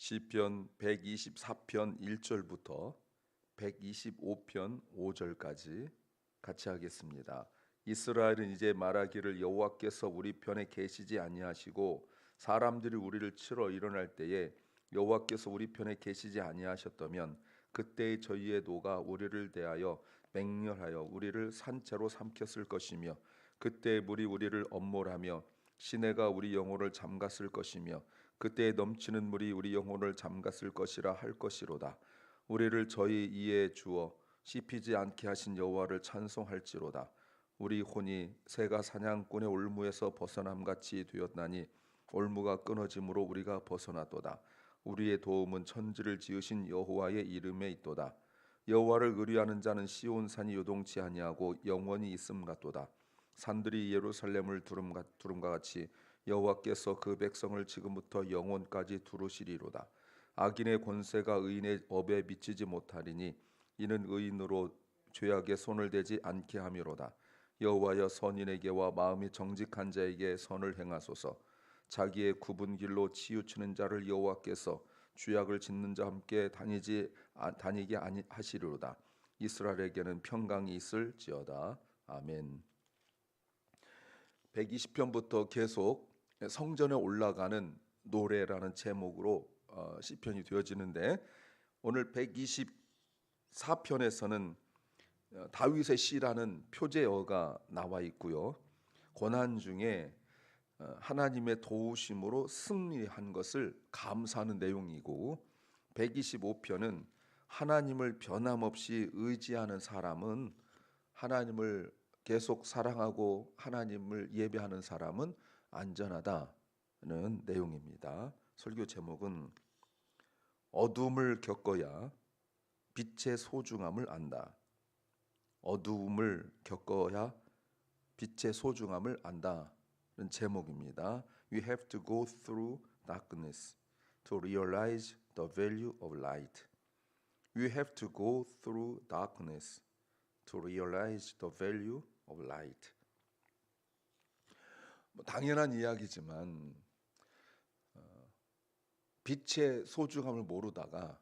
시편 124편 1절부터 125편 5절까지 같이 하겠습니다. 이스라엘은 이제 말하기를 여호와께서 우리 편에 계시지 아니하시고 사람들이 우리를 치러 일어날 때에 여호와께서 우리 편에 계시지 아니하셨다면 그때의 저희의 노가 우리를 대하여 맹렬하여 우리를 산채로 삼켰을 것이며 그때의 물이 우리를 엄몰하며 시내가 우리 영혼을 잠갔을 것이며 그때에 넘치는 물이 우리 영혼을 잠갔을 것이라 할 것이로다. 우리를 저희 이에 주어 씹히지 않게 하신 여호와를 찬송할지로다. 우리 혼이 새가 사냥꾼의 올무에서 벗어남같이 되었나니 올무가 끊어짐으로 우리가 벗어났도다. 우리의 도움은 천지를 지으신 여호와의 이름에 있도다. 여호와를 의뢰하는 자는 시온산이 요동치 아니하고 영원히 있음 같도다. 산들이 예루살렘을 두름과 같이 여호와께서 그 백성을 지금부터 영원까지 두루시리로다. 악인의 권세가 의인의 업에 미치지 못하리니 이는 의인으로 죄악에 손을 대지 않게 함이로다. 여호와여 선인에게와 마음이 정직한 자에게 선을 행하소서. 자기의 굽은 길로 치우치는 자를 여호와께서 죄악을 짓는 자와 함께 다니게 하시리로다. 이스라엘에게는 평강이 있을지어다. 아멘. 120편부터 계속 성전에 올라가는 노래라는 제목으로 시편이 되어지는데 오늘 124편에서는 다윗의 시라는 표제어가 나와 있고요. 고난 중에 하나님의 도우심으로 승리한 것을 감사하는 내용이고 125편은 하나님을 변함없이 의지하는 사람은 하나님을 계속 사랑하고 하나님을 예배하는 사람은 안전하다는 내용입니다. 설교 제목은 어둠을 겪어야 빛의 소중함을 안다. 어둠을 겪어야 빛의 소중함을 안다는 제목입니다. We have to go through darkness to realize the value of light. We have to go through darkness to realize the value of light. 당연한 이야기지만 빛의 소중함을 모르다가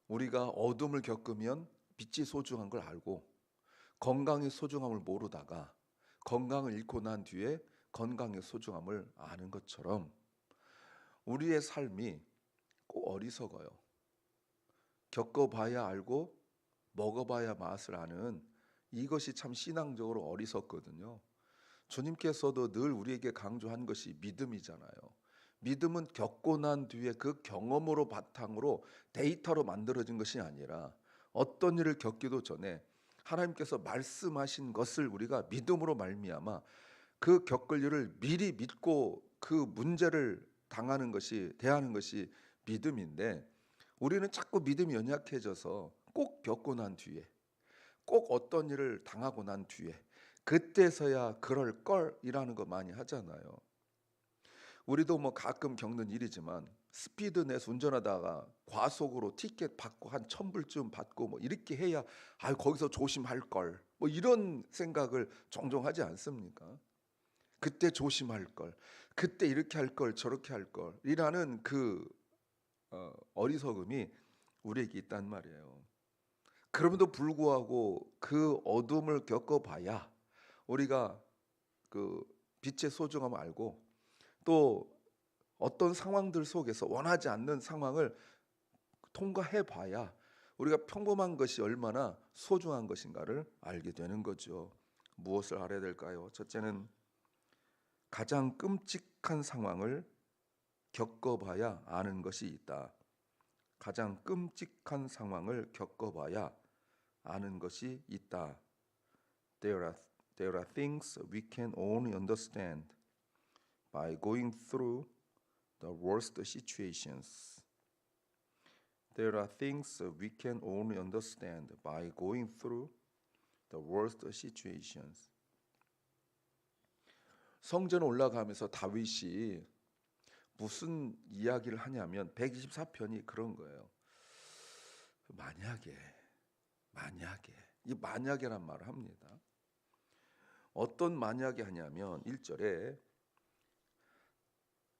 우리가 어둠을 겪으면 빛이 소중한 걸 알고 건강의 소중함을 모르다가 건강을 잃고 난 뒤에 건강의 소중함을 아는 것처럼 우리의 삶이 꼭 어리석어요. 겪어봐야 알고 먹어봐야 맛을 아는 이것이 참 신앙적으로 어리석거든요. 주님께서도 늘 우리에게 강조한 것이 믿음이잖아요. 믿음은 겪고 난 뒤에 그 경험으로 바탕으로 데이터로 만들어진 것이 아니라 어떤 일을 겪기도 전에 하나님께서 말씀하신 것을 우리가 믿음으로 말미암아 그 겪을 일을 미리 믿고 그 문제를 대하는 것이 믿음인데 우리는 자꾸 믿음이 연약해져서 꼭 겪고 난 뒤에 꼭 어떤 일을 당하고 난 뒤에 그때서야 그럴 걸이라는 거 많이 하잖아요. 우리도 뭐 가끔 겪는 일이지만 스피드 내서 운전하다가 과속으로 티켓 받고 한 1,000불쯤 받고 뭐 이렇게 해야 거기서 조심할 걸 뭐 이런 생각을 종종 하지 않습니까? 그때 조심할 걸, 그때 이렇게 할 걸, 저렇게 할 걸이라는 그 어리석음이 우리에게 있단 말이에요. 그럼에도 불구하고 그 어둠을 겪어봐야 우리가 그 빛의 소중함을 알고 또 어떤 상황들 속에서 원하지 않는 상황을 통과해 봐야 우리가 평범한 것이 얼마나 소중한 것인가를 알게 되는 거죠. 무엇을 알아야 될까요? 첫째는 가장 끔찍한 상황을 겪어봐야 아는 것이 있다. 가장 끔찍한 상황을 겪어봐야 아는 것이 있다. There are things we can only understand by going through the worst situations. There are things we can only understand by going through the worst situations. 성전 올라가면서 다윗이 무슨 이야기를 하냐면 124편이 그런 거예요. 만약에 이 만약에란 말을 합니다. 어떤 만약에 하냐면 1절에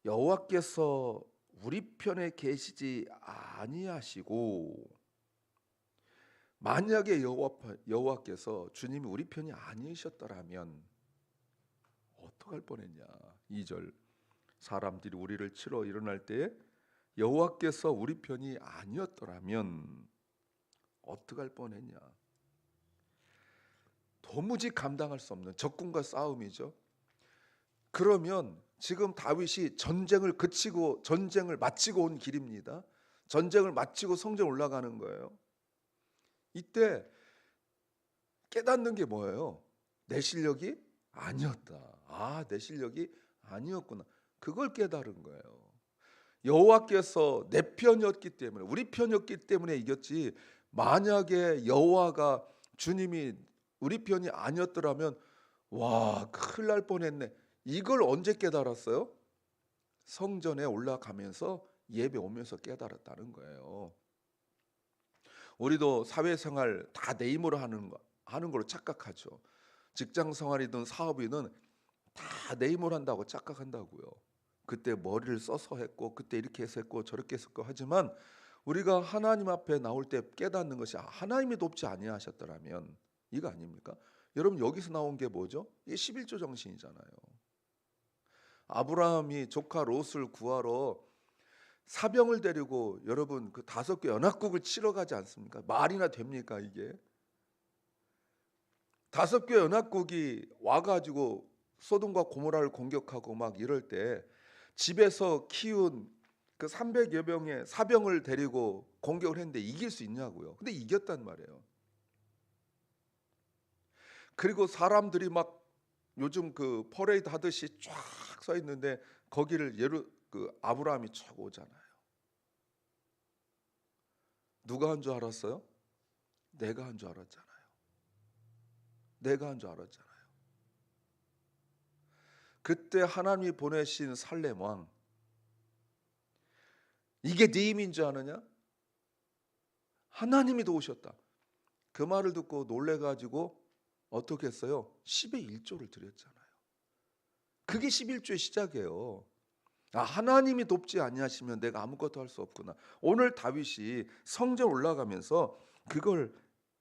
여호와께서 우리 편에 계시지 아니하시고, 만약에 여호와께서 주님이 우리 편이 아니셨더라면 어떡할 뻔했냐. 2절, 사람들이 우리를 치러 일어날 때에 여호와께서 우리 편이 아니었더라면 어떡할 뻔했냐. 도무지 감당할 수 없는 적군과 싸움이죠. 그러면 지금 다윗이 전쟁을 그치고 전쟁을 마치고 온 길입니다. 전쟁을 마치고 성전 올라가는 거예요. 이때 깨닫는 게 뭐예요? 내 실력이 아니었다. 내 실력이 아니었구나. 그걸 깨달은 거예요. 여호와께서 내 편이었기 때문에, 우리 편이었기 때문에 이겼지, 만약에 여호와가 주님이 우리 편이 아니었더라면 와, 큰일 날 뻔했네. 이걸 언제 깨달았어요? 성전에 올라가면서 예배 오면서 깨달았다는 거예요. 우리도 사회생활 다 내 힘으로 하는 걸로 착각하죠. 직장 생활이든 사업이든 다 내 힘으로 한다고 착각한다고요. 그때 머리를 써서 했고, 그때 이렇게 해서 했고, 저렇게 했었고, 하지만 우리가 하나님 앞에 나올 때 깨닫는 것이 하나님이 돕지 아니하셨더라면, 이거 아닙니까? 여러분, 여기서 나온 게 뭐죠? 이게 11조 정신이잖아요. 아브라함이 조카 롯을 구하러 사병을 데리고 여러분 그 5개 연합국을 치러 가지 않습니까? 말이나 됩니까 이게? 5개 연합국이 와가지고 소돔과 고모라를 공격하고 막 이럴 때 집에서 키운 그 300여 명의 사병을 데리고 공격을 했는데 이길 수 있냐고요. 근데 이겼단 말이에요. 그리고 사람들이 막 요즘 그 퍼레이드 하듯이 쫙 서 있는데 거기를 아브라함이 차고 오잖아요. 누가 한 줄 알았어요? 내가 한 줄 알았잖아요. 내가 한 줄 알았잖아요. 그때 하나님이 보내신 살렘 왕, 이게 네 힘인 줄 아느냐? 하나님이 도우셨다. 그 말을 듣고 놀래가지고 어떻게 했어요? 10의 1조를 드렸잖아요. 그게 11조의 시작이에요. 하나님이 돕지 아니하시면 내가 아무것도 할 수 없구나. 오늘 다윗이 성전 올라가면서 그걸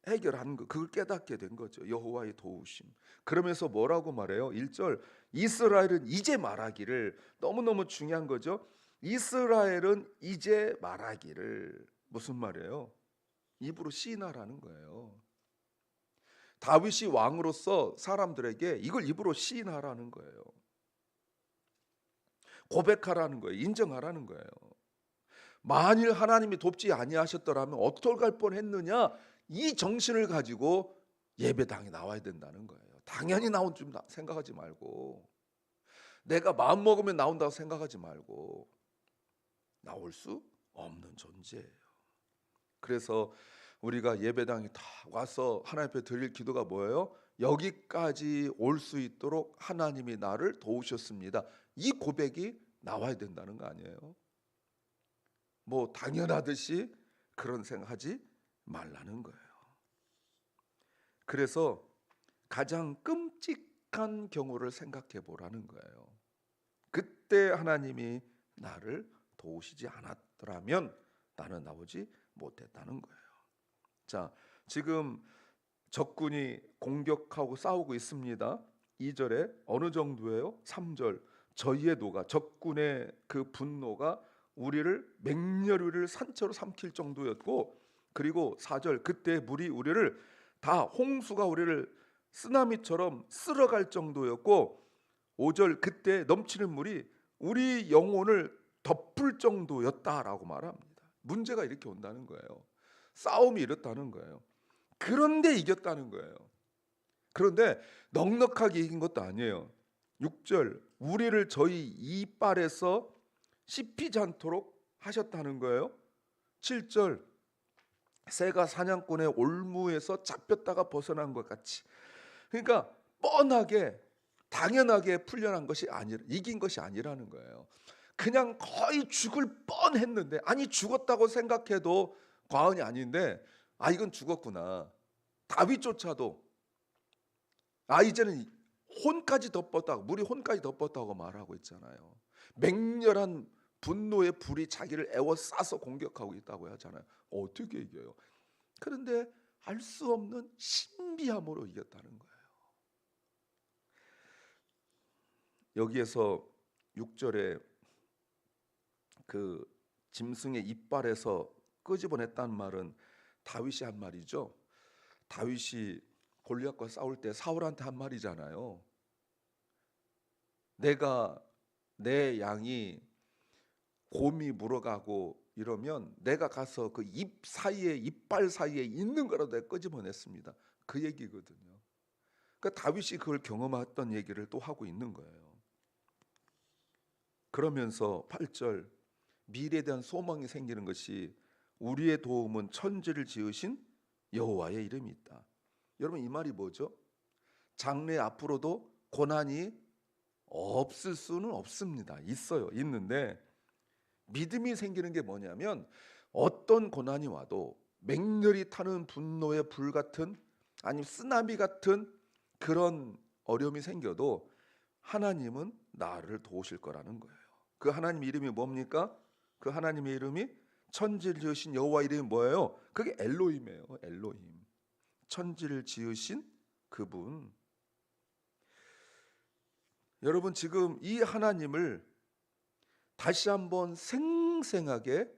해결한 거, 그걸 깨닫게 된 거죠. 여호와의 도우심. 그러면서 뭐라고 말해요? 1절, 이스라엘은 이제 말하기를. 너무너무 중요한 거죠. 이스라엘은 이제 말하기를. 무슨 말이에요? 입으로 시인하라는 거예요. 다윗이 왕으로서 사람들에게 이걸 입으로 시인하라는 거예요. 고백하라는 거예요. 인정하라는 거예요. 만일 하나님이 돕지 아니하셨더라면 어떨 뻔했느냐, 이 정신을 가지고 예배당에 나와야 된다는 거예요. 당연히 나온 줄 생각하지 말고, 내가 마음 먹으면 나온다고 생각하지 말고, 나올 수 없는 존재예요. 그래서 우리가 예배당에 다 와서 하나님 앞에 드릴 기도가 뭐예요? 여기까지 올 수 있도록 하나님이 나를 도우셨습니다. 이 고백이 나와야 된다는 거 아니에요? 뭐 당연하듯이 그런 생각하지 말라는 거예요. 그래서 가장 끔찍한 경우를 생각해 보라는 거예요. 그때 하나님이 나를 도우시지 않았더라면 나는 나오지 못했다는 거예요. 자, 지금 적군이 공격하고 싸우고 있습니다. 2절에 어느 정도예요? 3절, 저희의 노가, 적군의 그 분노가 우리를 맹렬히를 산채로 삼킬 정도였고, 그리고 4절, 그때 물이 우리를 다, 홍수가 우리를 쓰나미처럼 쓸어갈 정도였고, 5절, 그때 넘치는 물이 우리 영혼을 덮을 정도였다라고 말합니다. 문제가 이렇게 온다는 거예요. 싸움이 이렇다는 거예요. 그런데 이겼다는 거예요. 그런데 넉넉하게 이긴 것도 아니에요. 6절, 우리를 저희 이빨에서 씹히지 않도록 하셨다는 거예요. 7절, 새가 사냥꾼의 올무에서 잡혔다가 벗어난 것 같이. 그러니까 뻔하게 당연하게 풀려난 것이 아니라, 이긴 것이 아니라는 거예요. 그냥 거의 죽을 뻔했는데, 아니 죽었다고 생각해도 과언이 아닌데, 이건 죽었구나. 다윗조차도 이제는 혼까지 덮었다고, 물이 혼까지 덮었다고 말하고 있잖아요. 맹렬한 분노의 불이 자기를 에워싸서 공격하고 있다고 하잖아요. 어떻게 이겨요? 그런데 알 수 없는 신비함으로 이겼다는 거예요. 여기에서 6절에 그 짐승의 이빨에서 끄집어냈다는 말은 다윗이 한 말이죠. 다윗이 골리앗과 싸울 때 사울한테 한 말이잖아요. 내 양이 곰이 물어가고 이러면 내가 가서 그 이빨 사이에 있는 거라도 내가 끄집어냈습니다. 그 얘기거든요. 그러니까 다윗이 그걸 경험했던 얘기를 또 하고 있는 거예요. 그러면서 8절 미래에 대한 소망이 생기는 것이 우리의 도움은 천지를 지으신 여호와의 이름이 있다. 여러분 이 말이 뭐죠? 장래 앞으로도 고난이 없을 수는 없습니다. 있는데 믿음이 생기는 게 뭐냐면 어떤 고난이 와도 맹렬히 타는 분노의 불 같은 아니면 쓰나미 같은 그런 어려움이 생겨도 하나님은 나를 도우실 거라는 거예요. 그 하나님 이름이 뭡니까? 그 하나님의 이름이 천지를 지으신 여호와 이름이 뭐예요? 그게 엘로힘이에요. 엘로힘. 천지를 지으신 그분. 여러분 지금 이 하나님을 다시 한번 생생하게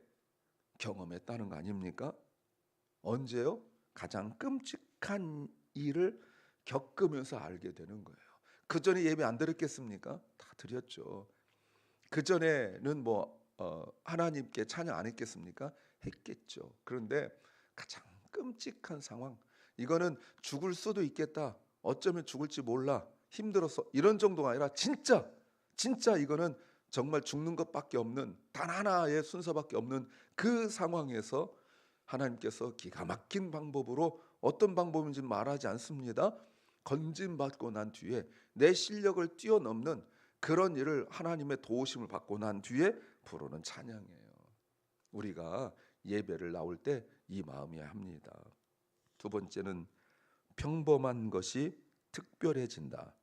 경험했다는 거 아닙니까? 언제요? 가장 끔찍한 일을 겪으면서 알게 되는 거예요. 그 전에 예배 안 드렸겠습니까? 다 드렸죠. 그 전에는 하나님께 찬양 안 했겠습니까? 했겠죠. 그런데 가장 끔찍한 상황, 이거는 죽을 수도 있겠다, 어쩌면 죽을지 몰라, 힘들어서 이런 정도가 아니라 진짜 이거는 정말 죽는 것밖에 없는 단 하나의 순서밖에 없는 그 상황에서 하나님께서 기가 막힌 방법으로, 어떤 방법인지 말하지 않습니다. 건짐받고 난 뒤에 내 실력을 뛰어넘는 그런 일을 하나님의 도우심을 받고 난 뒤에 부르는 찬양이에요. 우리가 예배를 나올 때 이 마음이어야 합니다. 두 번째는 평범한 것이 특별해진다.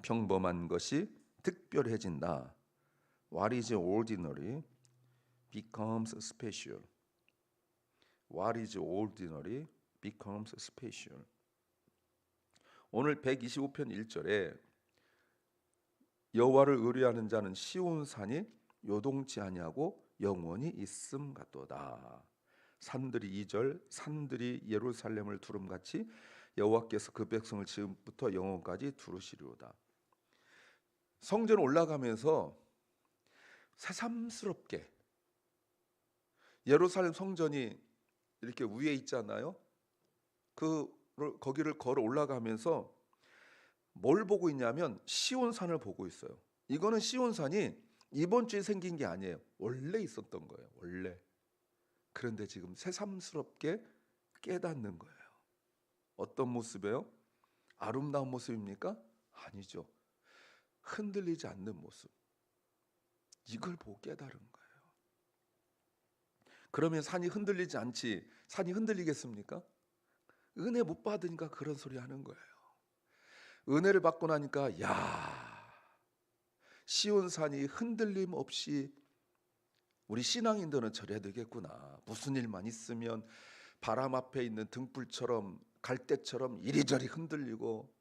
평범한 것이 특별해진다. What is ordinary becomes special. What is ordinary becomes special. 오늘 125편 1절에 여호와를 의뢰하는 자는 시온산이 요동치 아니하고 영원히 있음 같도다. 산들이 2절 산들이 예루살렘을 두름같이 여호와께서 그 백성을 지금부터 영원까지 두르시리로다. 성전 올라가면서 새삼스럽게 예루살렘 성전이 이렇게 위에 있잖아요. 거기를 걸어 올라가면서 뭘 보고 있냐면 시온산을 보고 있어요. 이거는 시온산이 이번 주에 생긴 게 아니에요. 원래 있었던 거예요. 원래. 그런데 지금 새삼스럽게 깨닫는 거예요. 어떤 모습이에요? 아름다운 모습입니까? 아니죠. 흔들리지 않는 모습. 이걸 보고 깨달은 거예요. 그러면 산이 흔들리지 않지, 산이 흔들리겠습니까? 은혜 못 받으니까 그런 소리 하는 거예요. 은혜를 받고 나니까 시온산이 흔들림 없이 우리 신앙인들은 저래야 되겠구나. 무슨 일만 있으면 바람 앞에 있는 등불처럼 갈대처럼 이리저리 흔들리고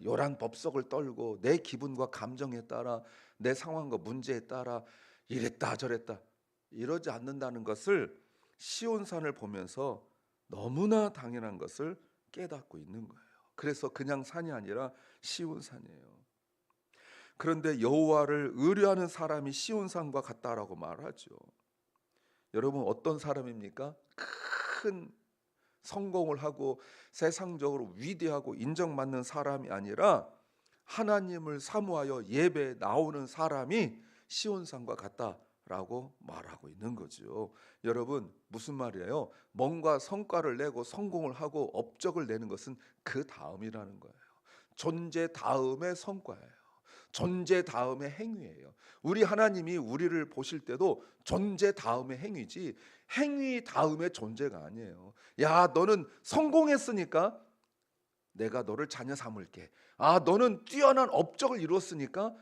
요란 법석을 떨고 내 기분과 감정에 따라 내 상황과 문제에 따라 이랬다 저랬다 이러지 않는다는 것을 시온산을 보면서 너무나 당연한 것을 깨닫고 있는 거예요. 그래서 그냥 산이 아니라 시온산이에요. 그런데 여호와를 의뢰하는 사람이 시온산과 같다라고 말하죠. 여러분 어떤 사람입니까? 큰 성공을 하고 세상적으로 위대하고 인정받는 사람이 아니라 하나님을 사모하여 예배에 나오는 사람이 시온산과 같다라고 말하고 있는 거죠. 여러분 무슨 말이에요? 뭔가 성과를 내고 성공을 하고 업적을 내는 것은 그 다음이라는 거예요. 존재 다음의 성과예요. 존재 다음의 행위예요. 우리 하나님이 우리를 보실 때도 존재 다음의 행위지 행위 다음의 존재가 아니에요. 야, 너는 성공했으니까 내가 너를 자녀 삼을게. 아, 너는 뛰어난 업적을 이루었으니까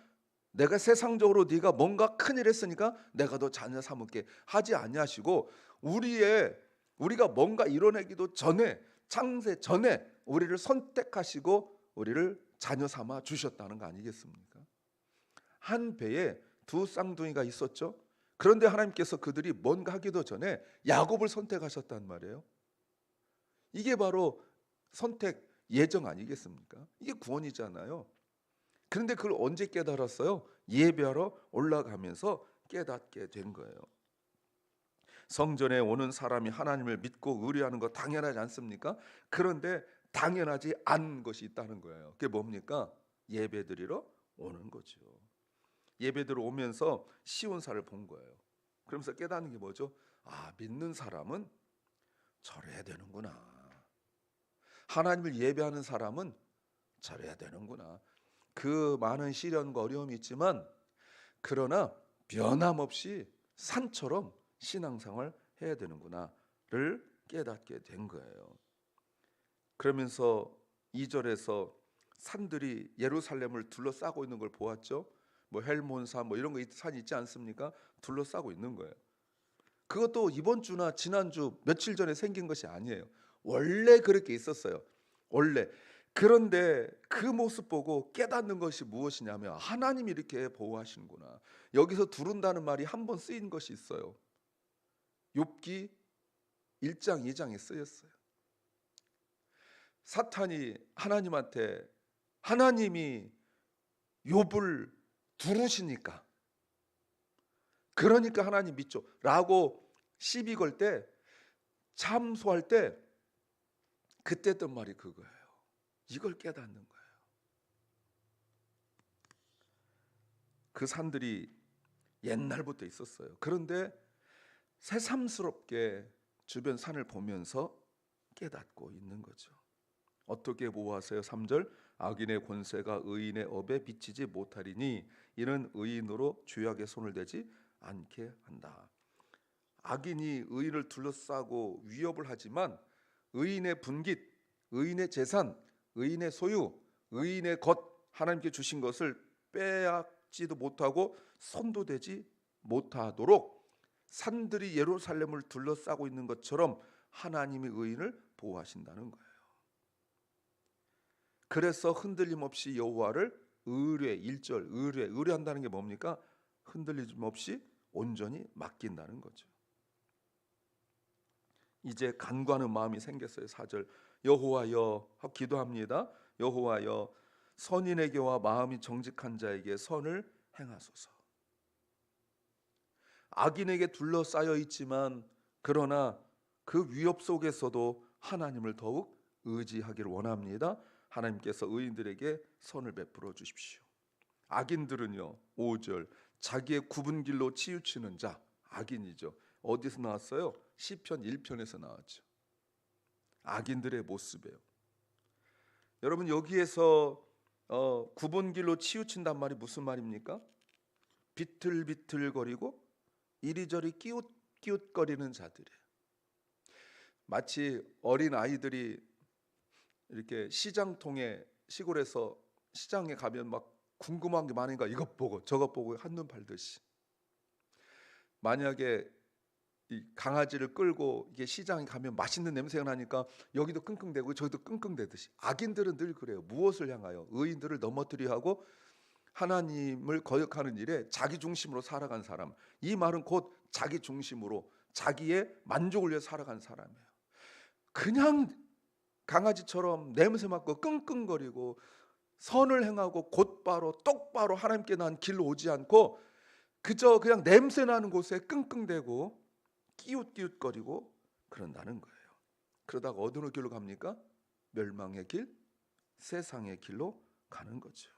내가 세상적으로 네가 뭔가 큰일 했으니까 내가 너 자녀 삼을게 하지 아니하시고, 우리가 뭔가 이뤄내기도 전에, 창세 전에 우리를 선택하시고 우리를 자녀 삼아 주셨다는 거 아니겠습니까? 한 배에 두 쌍둥이가 있었죠. 그런데 하나님께서 그들이 뭔가 하기도 전에 야곱을 선택하셨단 말이에요. 이게 바로 선택 예정 아니겠습니까? 이게 구원이잖아요. 그런데 그걸 언제 깨달았어요? 예배하러 올라가면서 깨닫게 된 거예요. 성전에 오는 사람이 하나님을 믿고 의뢰하는 거 당연하지 않습니까? 그런데 당연하지 않은 것이 있다는 거예요. 그게 뭡니까? 예배드리러 오는 거죠. 예배드리러 오면서 시온사를 본 거예요. 그러면서 깨닫는 게 뭐죠? 아, 믿는 사람은 저래야 되는구나. 하나님을 예배하는 사람은 저래야 되는구나. 그 많은 시련과 어려움이 있지만 그러나 변함없이 산처럼 신앙생활 해야 되는구나를 깨닫게 된 거예요. 그러면서 2절에서 산들이 예루살렘을 둘러싸고 있는 걸 보았죠. 뭐 헬몬산 뭐 이런 거 산 있지 않습니까? 둘러싸고 있는 거예요. 그것도 이번 주나 지난주 며칠 전에 생긴 것이 아니에요. 원래 그렇게 있었어요. 원래. 그런데 그 모습 보고 깨닫는 것이 무엇이냐면 하나님이 이렇게 보호하시는구나. 여기서 두른다는 말이 한 번 쓰인 것이 있어요. 욥기 1장 2장에 쓰였어요. 사탄이 하나님한테, 하나님이 욥을 두르시니까, 그러니까 하나님 믿죠 라고 시비 걸 때, 참소할 때 그때 했던 말이 그거예요. 이걸 깨닫는 거예요. 그 산들이 옛날부터 있었어요. 그런데 새삼스럽게 주변 산을 보면서 깨닫고 있는 거죠. 어떻게 보호하세요? 3절, 악인의 권세가 의인의 업에 비치지 못하리니 이는 의인으로 죄악의 손을 대지 않게 한다. 악인이 의인을 둘러싸고 위협을 하지만 의인의 분깃, 의인의 재산, 의인의 소유, 의인의 것, 하나님께 주신 것을 빼앗지도 못하고 손도 대지 못하도록 산들이 예루살렘을 둘러싸고 있는 것처럼 하나님이 의인을 보호하신다는 거예요. 그래서 흔들림 없이 여호와를 의뢰, 1절 의뢰한다는 게 뭡니까? 흔들림 없이 온전히 맡긴다는 거죠. 이제 간구하는 마음이 생겼어요. 4절, 여호와여 기도합니다. 여호와여 선인에게와 마음이 정직한 자에게 선을 행하소서. 악인에게 둘러싸여 있지만 그러나 그 위협 속에서도 하나님을 더욱 의지하기를 원합니다. 하나님께서 의인들에게 선을 베풀어 주십시오. 악인들은요, 5절, 자기의 굽은 길로 치우치는 자, 악인이죠. 어디서 나왔어요? 시편 1편에서 나왔죠. 악인들의 모습이에요. 여러분, 여기에서 굽은 길로 치우친단 말이 무슨 말입니까? 비틀비틀거리고 이리저리 끼웃끼웃거리는 자들이에요. 마치 어린 아이들이 이렇게 시장통에, 시골에서 시장에 가면 막 궁금한 게 많으니까 이것 보고 저것 보고 한눈 팔듯이, 만약에 이 강아지를 끌고 이게 시장에 가면 맛있는 냄새가 나니까 여기도 끙끙대고 저기도 끙끙대듯이 악인들은 늘 그래요. 무엇을 향하여? 의인들을 넘어뜨려 하고 하나님을 거역하는 일에 자기 중심으로 살아간 사람. 이 말은 곧 자기 중심으로 자기의 만족을 위해 살아간 사람이에요. 그냥 강아지처럼 냄새 맡고 끙끙거리고 선을 행하고 곧바로 똑바로 하나님께 난 길로 오지 않고 그저 그냥 냄새 나는 곳에 끙끙대고 끼웃끼웃거리고 그런다는 거예요. 그러다가 어느 길로 갑니까? 멸망의 길, 세상의 길로 가는 거죠.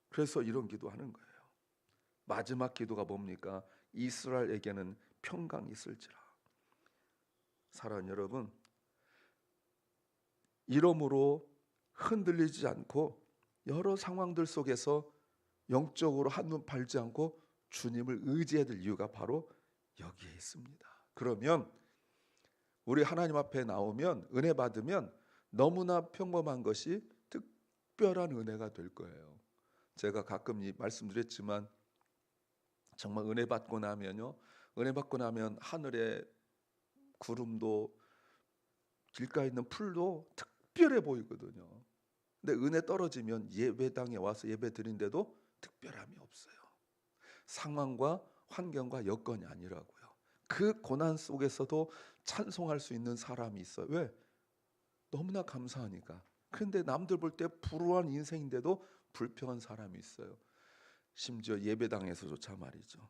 그래서 이런 기도하는 거예요. 마지막 기도가 뭡니까? 이스라엘에게는 평강이 있을지라. 사랑하는 여러분, 이러므로 흔들리지 않고 여러 상황들 속에서 영적으로 한눈 팔지 않고 주님을 의지해야 될 이유가 바로 여기에 있습니다. 그러면 우리 하나님 앞에 나오면, 은혜 받으면 너무나 평범한 것이 특별한 은혜가 될 거예요. 제가 가끔 말씀드렸지만 정말 은혜 받고 나면요, 은혜 받고 나면 하늘에 구름도 길가에 있는 풀도 특별해 보이거든요. 근데 은혜 떨어지면 예배당에 와서 예배 드린데도 특별함이 없어요. 상황과 환경과 여건이 아니라고요. 그 고난 속에서도 찬송할 수 있는 사람이 있어요. 왜? 너무나 감사하니까. 그런데 남들 볼 때 불우한 인생인데도 불평한 사람이 있어요. 심지어 예배당에서조차 말이죠.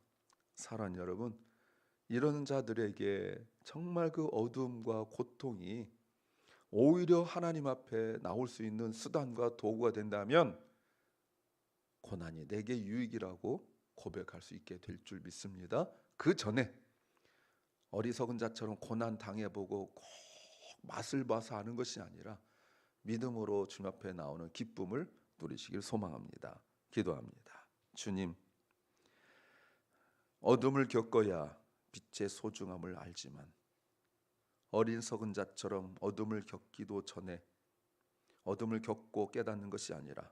사랑하는 여러분, 이런 자들에게 정말 그 어둠과 고통이 오히려 하나님 앞에 나올 수 있는 수단과 도구가 된다면 고난이 내게 유익이라고 고백할 수 있게 될 줄 믿습니다. 그 전에 어리석은 자처럼 고난 당해보고 꼭 맛을 봐서 하는 것이 아니라 믿음으로 주님 앞에 나오는 기쁨을 누리시길 소망합니다. 기도합니다. 주님, 어둠을 겪어야 빛의 소중함을 알지만 어리석은 자처럼 어둠을 겪기도 전에, 어둠을 겪고 깨닫는 것이 아니라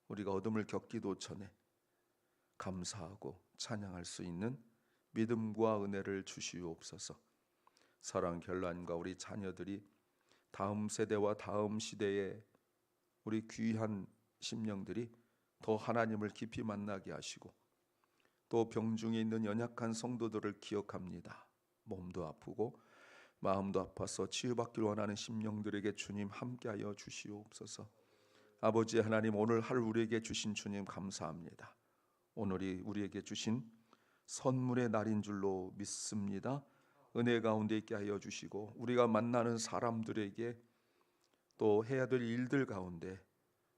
우리가 어둠을 겪기도 전에 감사하고 찬양할 수 있는 믿음과 은혜를 주시옵소서. 사랑 결란과 우리 자녀들이 다음 세대와 다음 시대에 우리 귀한 심령들이 더 하나님을 깊이 만나게 하시고, 또 병중에 있는 연약한 성도들을 기억합니다. 몸도 아프고 마음도 아파서 치유받기를 원하는 심령들에게 주님 함께하여 주시옵소서. 아버지 하나님, 오늘 하루 우리에게 주신 주님 감사합니다. 오늘이 우리에게 주신 선물의 날인 줄로 믿습니다. 은혜 가운데 있게 하여 주시고, 우리가 만나는 사람들에게 또 해야 될 일들 가운데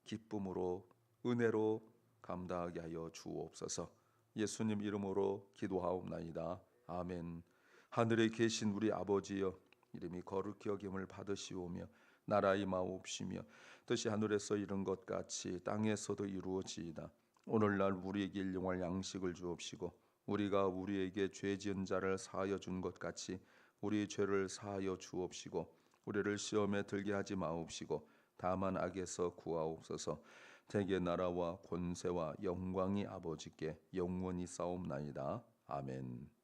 기쁨으로 은혜로 감당하게 하여 주옵소서. 예수님 이름으로 기도하옵나이다. 아멘. 하늘에 계신 우리 아버지여, 이름이 거룩히 여김을 받으시오며 나라의 마옵시며 뜻이 하늘에서 이룬 것 같이 땅에서도 이루어지이다. 오늘날 우리에게 일용할 양식을 주옵시고, 우리가 우리에게 죄 지은 자를 사하여 준 것 같이 우리 죄를 사하여 주옵시고, 우리를 시험에 들게 하지 마옵시고 다만 악에서 구하옵소서. 대개 나라와 권세와 영광이 아버지께 영원히 싸움나이다. 아멘.